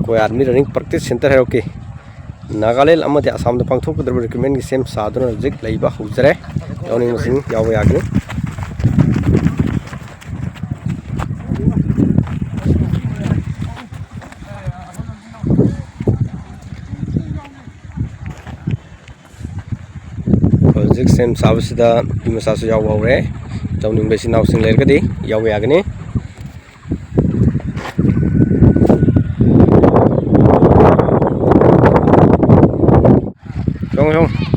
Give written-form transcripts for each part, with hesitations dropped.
कोई army running practice centre है okay Nagaland अमदे आसाम द पांगथोकदोरिबा रिक्रूटमेंट की सेम सादुना जिक लैबा होजरे यावनिंग मसिं याव यागनि जिक सेम साबसिदा बिमसासु याव हौरे यावनिंग बेसि नावसिं लेरगदि याव यागनि Jong jong.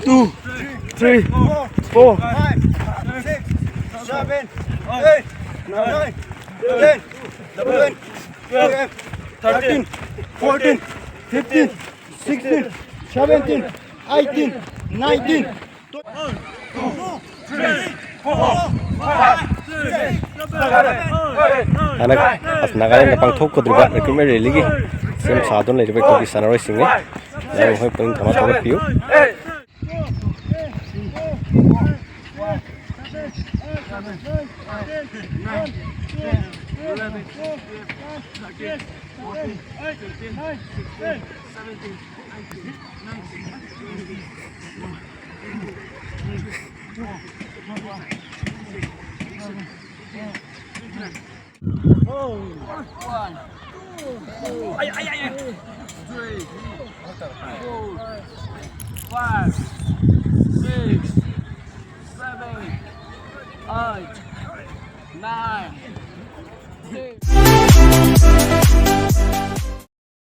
Two, three, four, 5, 6, 7, 8, 9, 10, 11, 12, 13, 14, 15, 16, 17, 18, 19, 1, 2, 3, 4, 5, 6, 7, 8, 9, Nagaland pangthokadouriba recruitment rally gi sem sadon leiriba ko sanaroi singne ya hoi point thama thogat piu Ay, 3, 4, 5, 6, 7, 8, 9, 10.